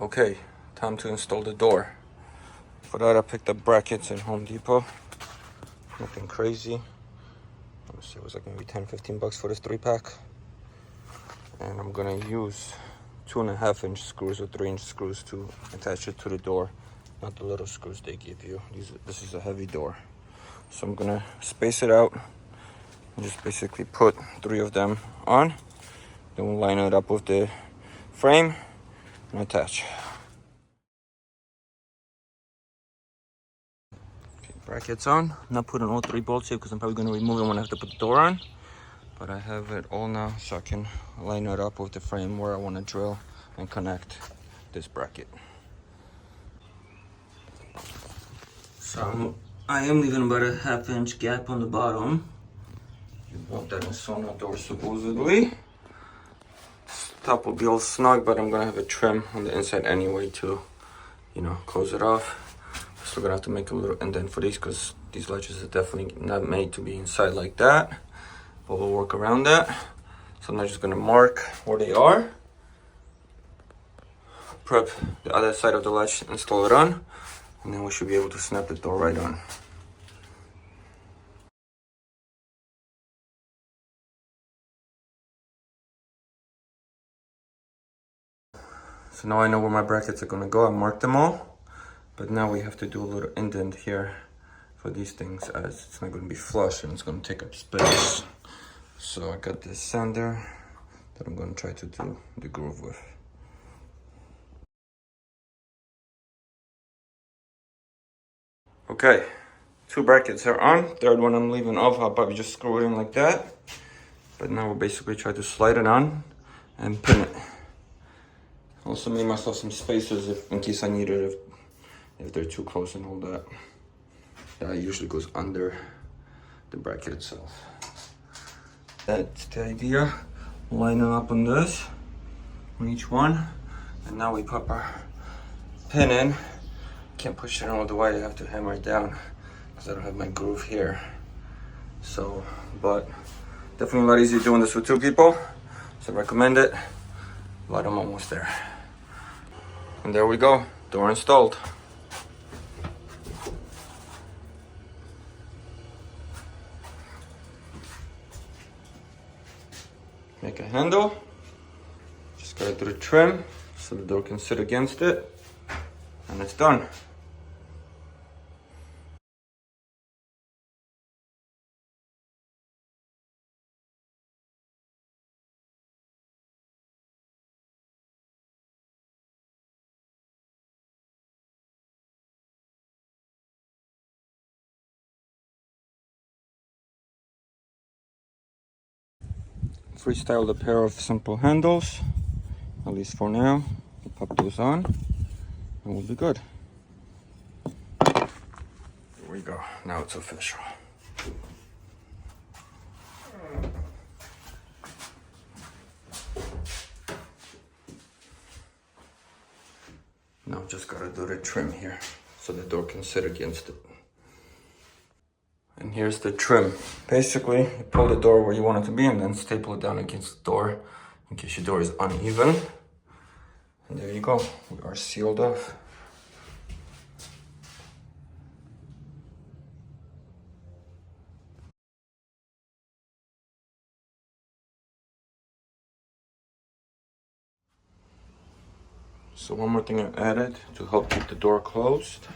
Okay, time to install the door. For that I picked up brackets at Home Depot. Nothing crazy. Let me see, it was like maybe 10-15 bucks for this 3-pack. And I'm gonna use 2.5-inch screws or 3-inch screws to attach it to the door, not the little screws they give you. This is a heavy door. So I'm gonna space it out and just basically put 3 of them on. Then we'll line it up with the frame and attach. Okay, brackets on. I'm not putting all 3 bolts here because I'm probably gonna remove them when I have to put the door on. But I have it all now so I can line it up with the frame where I want to drill and connect this bracket. So I am leaving about a 1/2-inch gap on the bottom. You bought that in Sauna Door supposedly. This top will be all snug, but I'm gonna have a trim on the inside anyway to, close it off. Still gonna have to make a little indent for these because these ledges are definitely not made to be inside like that. But we'll work around that. So I'm just gonna mark where they are. Prep the other side of the latch, install it on, and then we should be able to snap the door right on. So now I know where my brackets are gonna go. I marked them all, but now we have to do a little indent here for these things as it's not gonna be flush and it's gonna take up space. So I got this sander that I'm gonna try to do the groove with. Okay, 2 brackets are on. 3rd one I'm leaving off. I'll probably just screw it in like that. But now we'll basically try to slide it on and pin it. Also made myself some spacers in case I need it if they're too close and all that. That usually goes under the bracket itself. That's the idea. Lining up on this, on each one. And now we pop our pin in. Can't push it all the way, I have to hammer it down because I don't have my groove here. So, but definitely a lot easier doing this with 2 people. So I recommend it, but I'm almost there. And there we go, door installed. Make a handle, just gotta do the trim so the door can sit against it, and it's done. Freestyled a pair of simple handles, at least for now. We'll pop those on and we'll be good. Here we go, now it's official. Now just gotta do the trim here so the door can sit against it. And here's the trim. Basically, you pull the door where you want it to be and then staple it down against the door in case your door is uneven. And there you go, we are sealed off. So one more thing I added to help keep the door closed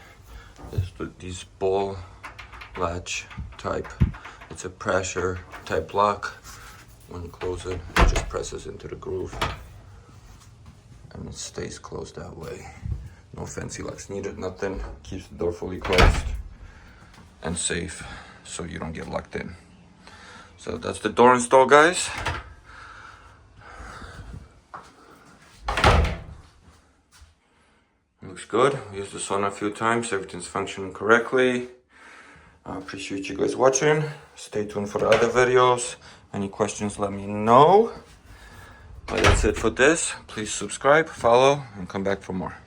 is these ball latch type. It's a pressure type lock. When you close it, it just presses into the groove and it stays closed that way. No fancy locks needed, nothing. Keeps the door fully closed and safe so you don't get locked in. So that's the door install, guys. Looks good. We used the sauna a few times, everything's functioning correctly. I appreciate you guys watching. Stay tuned for the other videos. Any questions, let me know. But that's it for this. Please subscribe, follow, and come back for more.